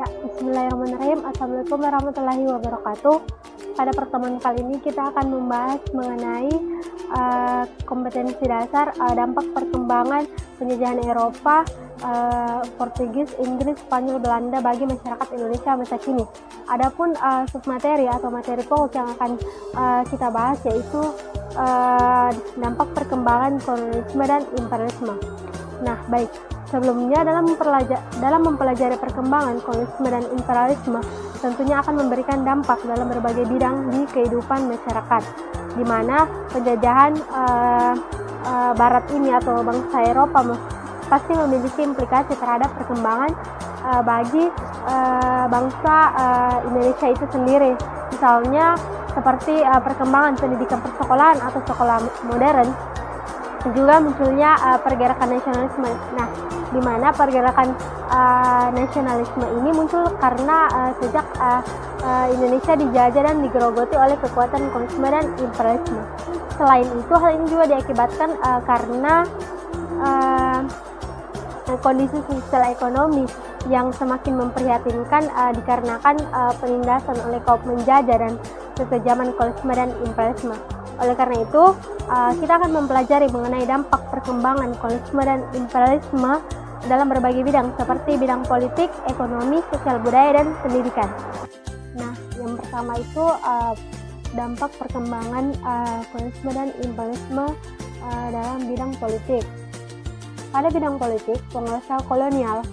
Ya, bismillahirrahmanirrahim. Assalamualaikum warahmatullahi wabarakatuh. Pada pertemuan kali ini kita akan membahas mengenai kompetensi dasar dampak perkembangan penjajahan Eropa, Portugis, Inggris, Spanyol, Belanda bagi masyarakat Indonesia masa kini. Adapun submateri atau materi pokok yang akan kita bahas yaitu dampak perkembangan kolonialisme dan imperialisme. Nah, baik. Sebelumnya, dalam mempelajari perkembangan kolonialisme dan imperialisme, tentunya akan memberikan dampak dalam berbagai bidang di kehidupan masyarakat, di mana penjajahan Barat ini atau bangsa Eropa pasti memiliki implikasi terhadap perkembangan bagi bangsa Indonesia itu sendiri. Misalnya seperti perkembangan pendidikan persekolahan atau sekolah modern, juga munculnya pergerakan nasionalisme. Nah, di mana pergerakan nasionalisme ini muncul karena sejak Indonesia dijajah dan digerogoti oleh kekuatan kolonialisme dan imperialisme. Selain itu, hal ini juga diakibatkan karena kondisi sosial ekonomi yang semakin memprihatinkan dikarenakan penindasan oleh kaum menjajah dan kekejaman kolonialisme dan imperialisme. Oleh karena itu, kita akan mempelajari mengenai dampak perkembangan kolonialisme dan imperialisme dalam berbagai bidang seperti bidang politik, ekonomi, sosial budaya, dan pendidikan. Nah, yang pertama itu dampak perkembangan kolonialisme dan imperialisme dalam bidang politik. Pada bidang politik, penguasa kolonial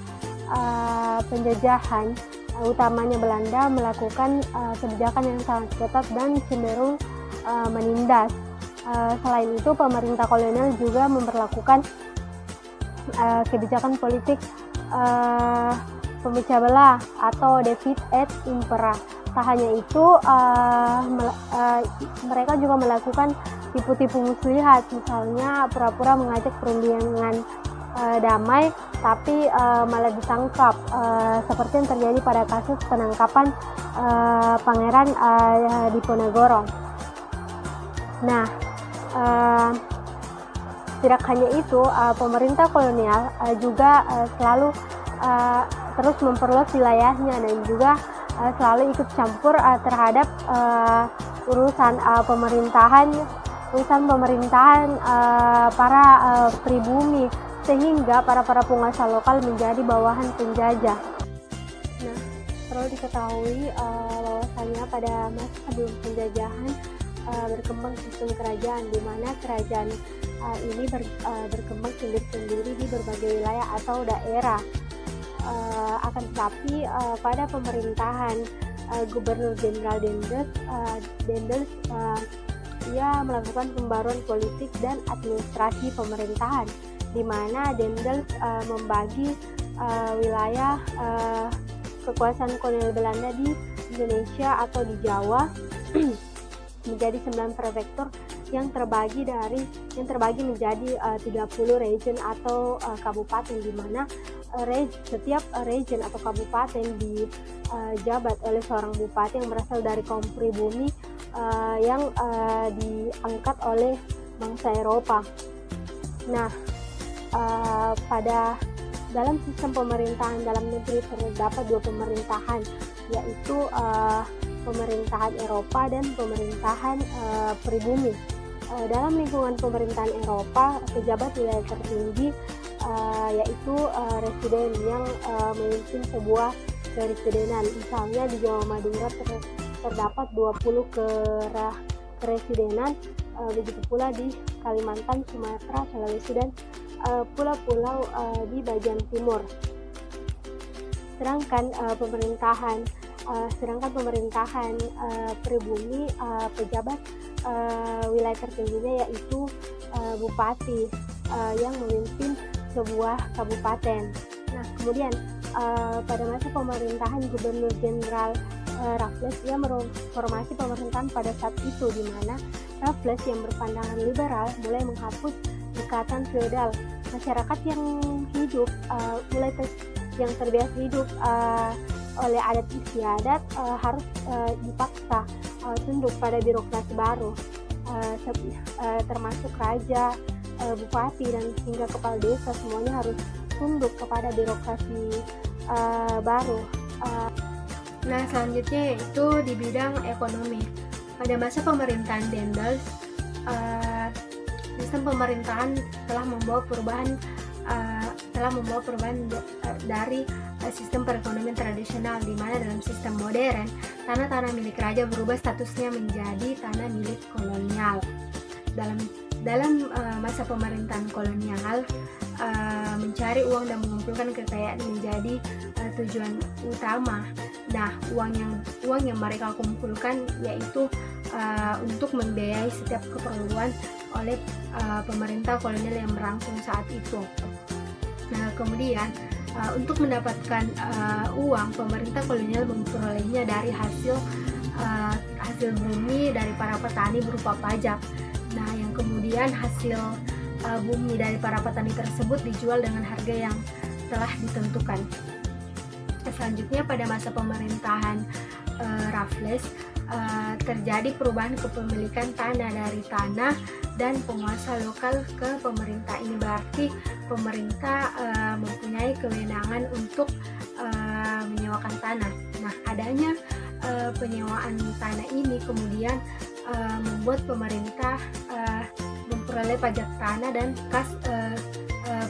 penjajahan utamanya Belanda melakukan kebijakan yang sangat ketat dan cenderung menindas. Selain itu, pemerintah kolonial juga memperlakukan kebijakan politik pemecah belah atau divide et impera. Tak hanya itu, mereka juga melakukan tipu-tipu muslihat, misalnya pura-pura mengajak perundingan damai tapi malah ditangkap, seperti yang terjadi pada kasus penangkapan Pangeran Diponegoro. Nah, tidak hanya itu, pemerintah kolonial juga selalu terus memperluas wilayahnya dan juga selalu ikut campur terhadap urusan pemerintahan para pribumi, sehingga para penguasa lokal menjadi bawahan penjajah. Nah, perlu diketahui bahwasannya pada masa sebelum penjajahan berkembang sistem kerajaan, di mana kerajaan ini berkembang sendiri-sendiri di berbagai wilayah atau daerah. Akan tetapi pada pemerintahan Gubernur Jenderal Daendels, ia melakukan pembaruan politik dan administrasi pemerintahan, di mana Daendels membagi wilayah kekuasaan kolonial Belanda di Indonesia atau di Jawa menjadi 9 prefektur yang terbagi menjadi 30 region atau kabupaten, di mana setiap region atau kabupaten dijabat oleh seorang bupati yang berasal dari kaum pribumi yang diangkat oleh bangsa Eropa. Nah, dalam sistem pemerintahan dalam negeri terdapat 2 pemerintahan, yaitu pemerintahan Eropa dan pemerintahan pribumi. Dalam lingkungan pemerintahan Eropa, pejabat wilayah tertinggi yaitu residen yang memimpin sebuah keresidenan. Misalnya di Jawa Madura terdapat 20 keresidenan, begitu pula di Kalimantan, Sumatera, Sulawesi, dan pulau-pulau di bagian timur. Sedangkan pemerintahan pribumi, pejabat wilayah tertingginya yaitu bupati yang memimpin sebuah kabupaten. Nah, kemudian pada masa pemerintahan Gubernur Jenderal Raffles, ia mereformasi pemerintahan pada saat itu, di mana Raffles yang berpandangan liberal mulai menghapus ikatan feodal. Masyarakat yang hidup yang terbiasa hidup oleh adat istiadat harus dipaksa tunduk pada birokrasi baru, termasuk raja, bupati, dan hingga kepala desa, semuanya harus tunduk kepada birokrasi baru. Nah, selanjutnya yaitu di bidang ekonomi. Pada masa pemerintahan Daendels, sistem pemerintahan telah membawa perubahan dari sistem perekonomian tradisional, di mana dalam sistem modern tanah-tanah milik raja berubah statusnya menjadi tanah milik kolonial. Dalam masa pemerintahan kolonial, mencari uang dan mengumpulkan kekayaan menjadi tujuan utama. Nah, uang yang mereka kumpulkan yaitu untuk membiayai setiap keperluan oleh pemerintah kolonial yang berlangsung saat itu. Nah, kemudian untuk mendapatkan uang, pemerintah kolonial memperolehnya dari hasil bumi dari para petani berupa pajak. Nah, yang kemudian hasil bumi dari para petani tersebut dijual dengan harga yang telah ditentukan. Selanjutnya pada masa pemerintahan Raffles, terjadi perubahan kepemilikan tanah dari tanah dan penguasa lokal ke pemerintah. Ini berarti pemerintah mempunyai kewenangan untuk menyewakan tanah. Nah, adanya penyewaan tanah ini kemudian membuat pemerintah memperoleh pajak tanah dan kas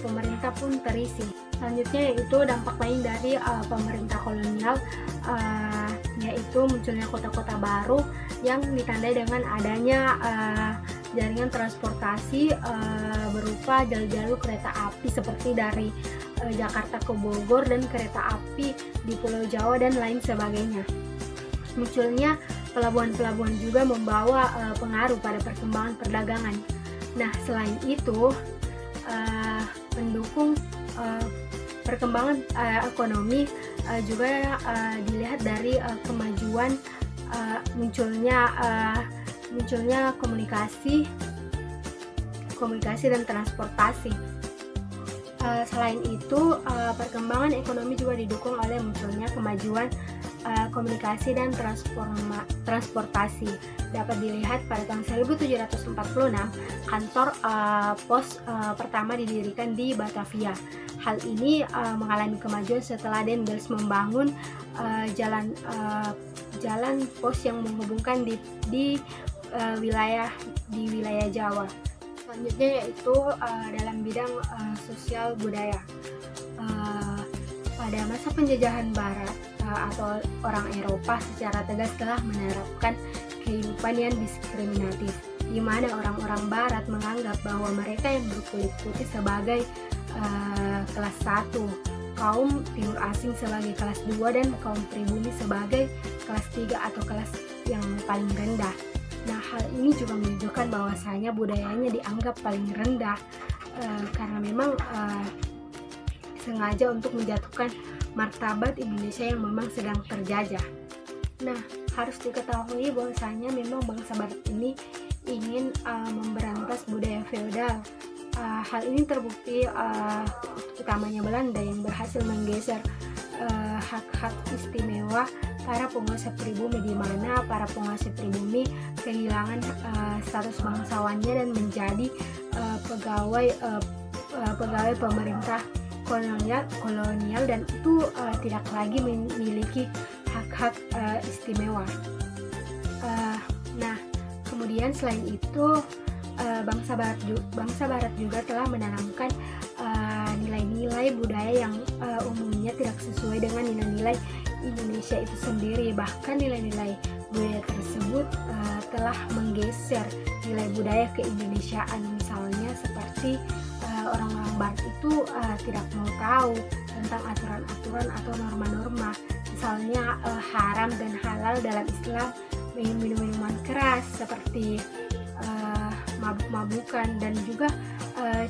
pemerintah pun terisi. Selanjutnya yaitu dampak lain dari pemerintah kolonial, yaitu munculnya kota-kota baru yang ditandai dengan adanya jaringan transportasi berupa jalur-jalur kereta api seperti dari Jakarta ke Bogor dan kereta api di Pulau Jawa dan lain sebagainya. Munculnya pelabuhan-pelabuhan juga membawa pengaruh pada perkembangan perdagangan. Nah, selain itu mendukung perkembangan ekonomi juga dilihat dari kemajuan munculnya komunikasi dan transportasi. Selain itu, perkembangan ekonomi juga didukung oleh munculnya kemajuan komunikasi dan transportasi. Dapat dilihat pada tahun 1746, kantor pos pertama didirikan di Batavia. Hal ini mengalami kemajuan setelah Daendels membangun jalan pos yang menghubungkan di wilayah Jawa. Selanjutnya yaitu dalam bidang sosial budaya. Pada masa penjajahan Barat atau orang Eropa secara tegas telah menerapkan kehidupan yang diskriminatif, di mana orang-orang Barat menganggap bahwa mereka yang berkulit putih sebagai kelas 1, kaum timur asing sebagai kelas 2, dan kaum pribumi sebagai kelas 3 atau kelas yang paling rendah. Nah, hal ini juga menunjukkan bahwasanya budayanya dianggap paling rendah karena memang sengaja untuk menjatuhkan martabat Indonesia yang memang sedang terjajah. Nah, harus diketahui bahwasanya memang bangsa Barat ini ingin memberantas budaya feodal. Hal ini terbukti utamanya Belanda yang berhasil menggeser hak-hak istimewa para penguasa pribumi, di mana para penguasa pribumi kehilangan status bangsawannya dan menjadi pegawai pemerintah kolonial dan itu tidak lagi memiliki hak-hak istimewa. Nah, kemudian selain itu bangsa Barat juga telah menanamkan nilai-nilai budaya yang umumnya tidak sesuai dengan nilai-nilai Indonesia itu sendiri. Bahkan nilai-nilai budaya tersebut telah menggeser nilai budaya keindonesiaan. Misalnya seperti orang-orang Barat itu tidak mau tahu tentang aturan-aturan atau norma-norma. Misalnya haram dan halal dalam Islam, minuman keras seperti mabuk-mabukan, dan juga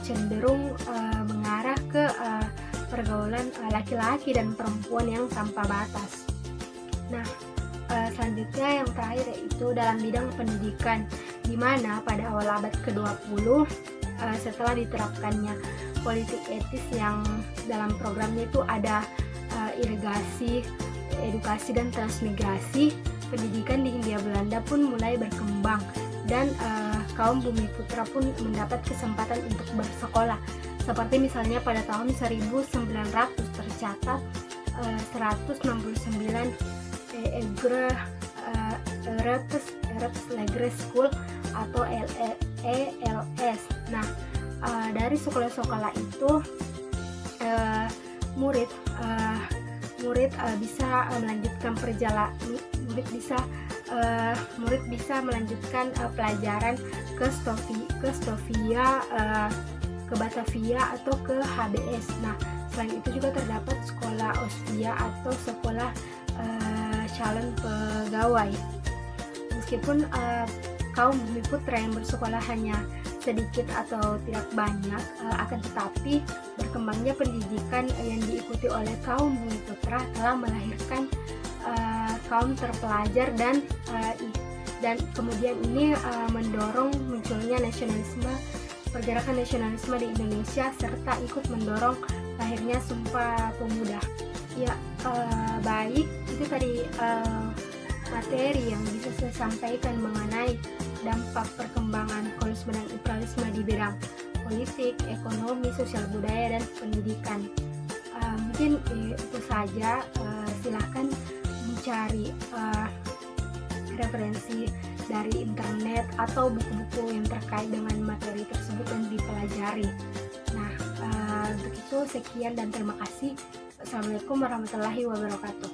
cenderung mengarah ke pergaulan laki-laki dan perempuan yang tanpa batas. Nah, selanjutnya yang terakhir yaitu dalam bidang pendidikan, di mana pada awal abad ke-20 setelah diterapkannya politik etis yang dalam programnya itu ada irigasi, edukasi, dan transmigrasi, pendidikan di Hindia Belanda pun mulai berkembang dan kaum Bumiputra pun mendapat kesempatan untuk bersekolah. Seperti misalnya pada tahun 1900 tercatat 169 Eretz Legre School atau ELS. Nah, dari sekolah-sekolah itu murid bisa melanjutkan murid bisa melanjutkan pelajaran ke Stovia, ke Batavia atau ke HBS. Nah, selain itu juga terdapat sekolah Osvia atau sekolah calon pegawai. Meskipun kaum bumi putra yang bersekolah hanya sedikit atau tidak banyak, akan tetapi berkembangnya pendidikan yang diikuti oleh kaum bumi putra telah melahirkan kaum terpelajar dan kemudian ini mendorong munculnya pergerakan nasionalisme di Indonesia serta ikut mendorong lahirnya Sumpah Pemuda. Ya, baik, itu tadi materi yang bisa saya sampaikan mengenai dampak perkembangan kolonisme dan imperialisme di bidang politik, ekonomi, sosial budaya, dan pendidikan. Mungkin itu saja. Silahkan mencari referensi dari internet atau buku-buku yang terkait dengan materi tersebut dan dipelajari. Nah, untuk itu sekian dan terima kasih. Assalamualaikum warahmatullahi wabarakatuh.